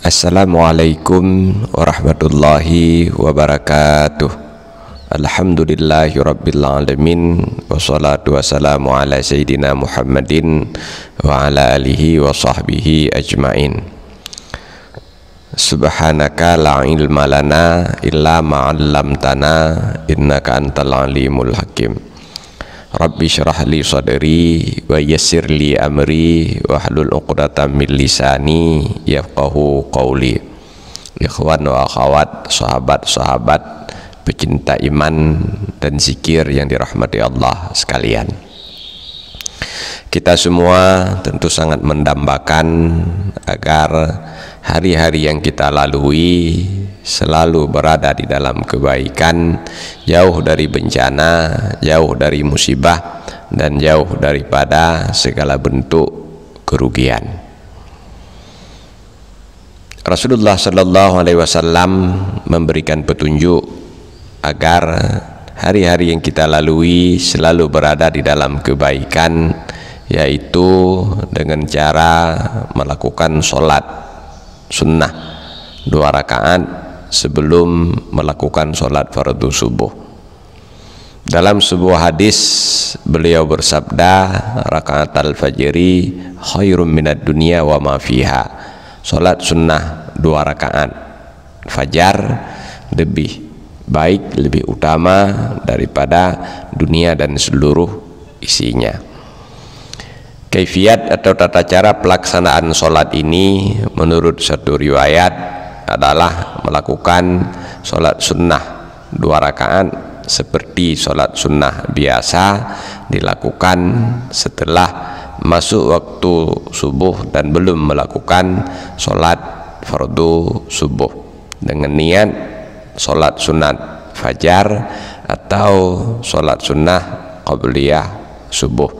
Assalamualaikum warahmatullahi wabarakatuh. Alhamdulillahi rabbil alamin. Wassalatu wassalamu ala sayyidina Muhammadin wa ala alihi wa sahbihi ajmain. Subhanaka la ilma lana illa ma'allamtana innaka antal alimul hakim. Rabbi syrah li sadri wa yassir li amri wahlul 'uqdatam min lisani yafqahu qawli. Ikhwan wa akhwat, sahabat-sahabat pecinta iman dan zikir yang dirahmati Allah sekalian. Kita semua tentu sangat mendambakan agar hari-hari yang kita lalui selalu berada di dalam kebaikan, jauh dari bencana, jauh dari musibah, dan jauh daripada segala bentuk kerugian. Rasulullah Sallallahu Alaihi Wasallam memberikan petunjuk agar hari-hari yang kita lalui selalu berada di dalam kebaikan, yaitu dengan cara melakukan sholat sunnah 2 rakaat sebelum melakukan sholat fardu subuh. Dalam sebuah hadis beliau bersabda, rakaat al-fajri khairum minad dunya wa ma fiha. Sholat sunnah 2 rakaat fajar lebih baik, lebih utama daripada dunia dan seluruh isinya. Kaifiat atau tata cara pelaksanaan sholat ini menurut satu riwayat adalah melakukan sholat sunnah 2 rakaat seperti sholat sunnah biasa dilakukan setelah masuk waktu subuh dan belum melakukan sholat fardu subuh, dengan niat sholat sunat fajar atau sholat sunnah qabliyah subuh.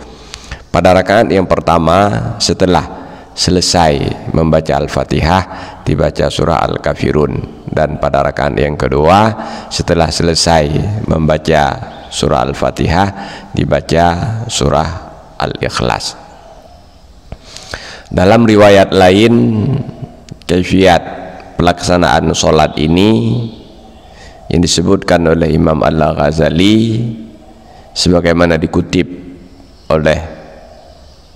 Pada rakaat yang pertama setelah selesai membaca Al-Fatihah dibaca surah Al-Kafirun, dan pada rakaat yang kedua setelah selesai membaca surah Al-Fatihah dibaca surah Al-Ikhlas. Dalam riwayat lain, kaifiat pelaksanaan sholat ini yang disebutkan oleh Imam Al-Ghazali sebagaimana dikutip oleh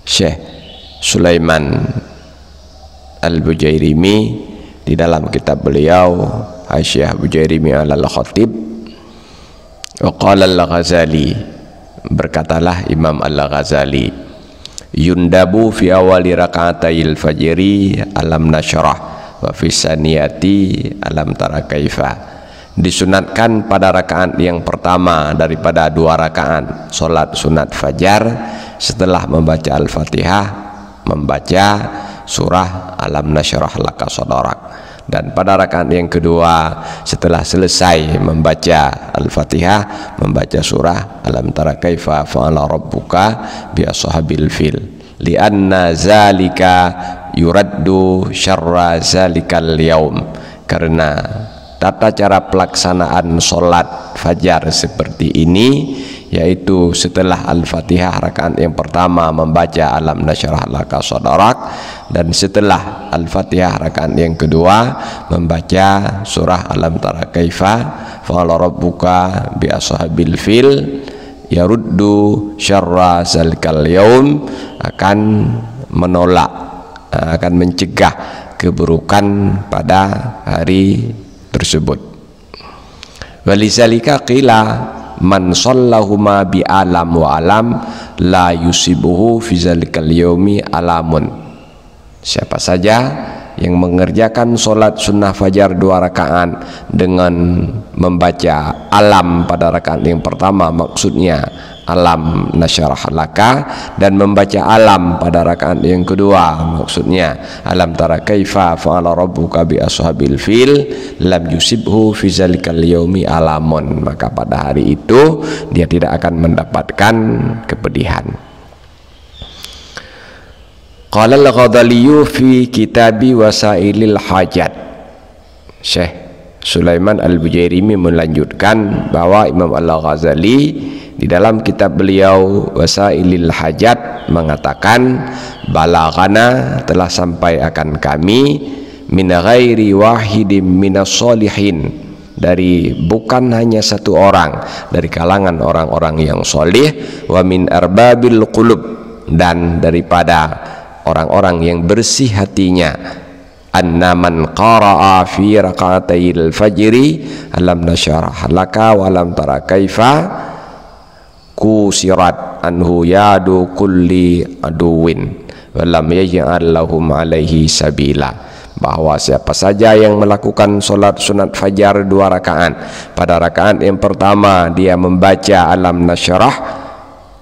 Syekh Sulaiman Al-Bujairimi di dalam kitab beliau Hasyiah Bujairimi al-Khatib. Wa qala Al-Ghazali, berkatalah Imam Al-Ghazali, yundabu fi awali raka'atayil fajri alam nasyrah wa fi saniyati alam tara kaifa. Disunatkan pada rakaat yang pertama daripada 2 rakaat sholat sunat fajar setelah membaca Al-Fatihah membaca surah alam nasyrah laka sadrak, dan pada rakaat yang kedua setelah selesai membaca Al-Fatihah membaca surah alam tara kaifa fa'ala rabbuka bi ashabil fil lianna zalika yuraddu syarra zalikal yaum. Karena tata cara pelaksanaan sholat fajar seperti ini, yaitu setelah Al-Fatihah rakaat yang pertama membaca alam nasyrah laka sadrak, dan setelah Al-Fatihah rakaat yang kedua membaca surah alam tara kaifa fa'ala rabbuka bi ashabil fil yaruddu syarra zalikal yaum, akan menolak, akan mencegah keburukan pada hari tersebut. Walizalika qila man shallahuma bi alam wa alam la yusibuhu fi zalikal yaumi alamun. Siapa saja yang mengerjakan sholat sunnah fajar 2 rakaat dengan membaca alam pada rakaat yang pertama, maksudnya alam nasyrah laka, dan membaca alam pada rakaat yang kedua, maksudnya alam tara kaifa fa'ala rabbuka bi ashabil fil, lam yusibhu fi zalikal yaumi alamun, maka pada hari itu dia tidak akan mendapatkan kepedihan. Qala Al-Ghazali fi kitabi wasailil hajat. Syekh Sulaiman Al-Bujairimi melanjutkan bahwa Imam Al-Ghazali di dalam kitab beliau Wasailil Hajat mengatakan, balaghana, telah sampai akan kami, min ghairi wahidin minas solihin, dari bukan hanya satu orang dari kalangan orang-orang yang solih, wa min arbabil qulub, dan daripada orang-orang yang bersih hatinya, anna man qara'a fi raka'atayil fajri alam nasyarah laka wa lam tara kaifa kusirat anhu yadu kulli aduwin wa lam yaj'al lahum alaihi sabila, bahwa siapa saja yang melakukan solat sunat fajar 2 rakaat, pada rakaat yang pertama dia membaca alam nasyarah,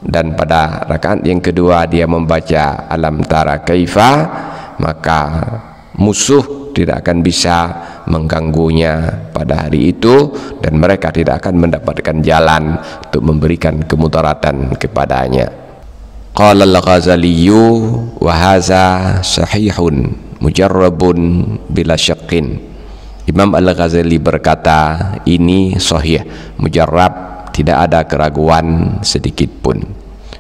dan pada rakaat yang kedua dia membaca alam tara kaifa, maka musuh tidak akan bisa mengganggunya pada hari itu, dan mereka tidak akan mendapatkan jalan untuk memberikan kemudaratan kepadanya. Qala al-Ghazali wa hadza sahihun mujarrabun bila syakin. Imam Al-Ghazali berkata, ini sahih, mujarrab, tidak ada keraguan sedikit pun.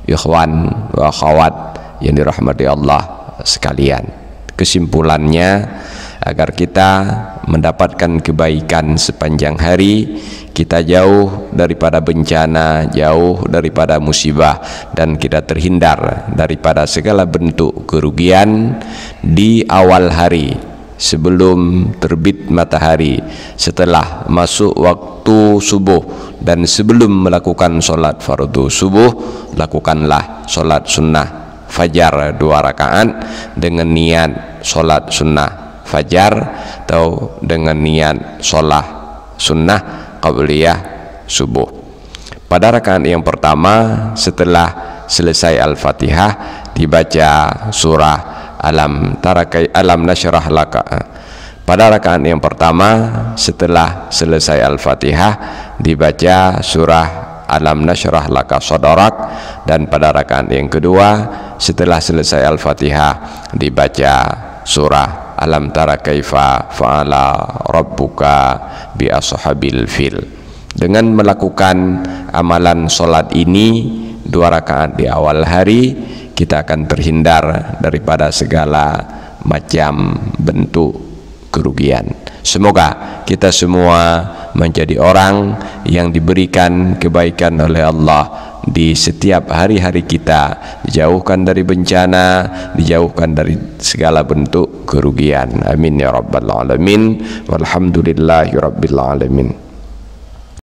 Ikhwan wa akhwat yang dirahmati Allah sekalian, kesimpulannya, agar kita mendapatkan kebaikan sepanjang hari, kita jauh daripada bencana, jauh daripada musibah, dan kita terhindar daripada segala bentuk kerugian di awal hari, sebelum terbit matahari, setelah masuk waktu subuh, dan sebelum melakukan solat fardu subuh, lakukanlah solat sunnah fajar 2 rakaat dengan niat solat sunnah fajar, atau dengan niat solat sunnah qabliyah subuh. Pada rakaat yang pertama, setelah selesai Al-Fatihah, dibaca surah alam nasyrah laka. Pada rakaat yang pertama, setelah selesai Al-Fatihah, dibaca surah alam nasyrah laka sadrak, dan pada rakaat yang kedua, setelah selesai Al-Fatihah, dibaca surah alam tara kaifa fa'ala rabbuka bi ashabil fil. Dengan melakukan amalan solat ini 2 rakaat di awal hari, kita akan terhindar daripada segala macam bentuk kerugian. Semoga kita semua menjadi orang yang diberikan kebaikan oleh Allah di setiap hari-hari kita, dijauhkan dari bencana, dijauhkan dari segala bentuk kerugian. Amin ya rabbal alamin. Walhamdulillahi rabbil alamin.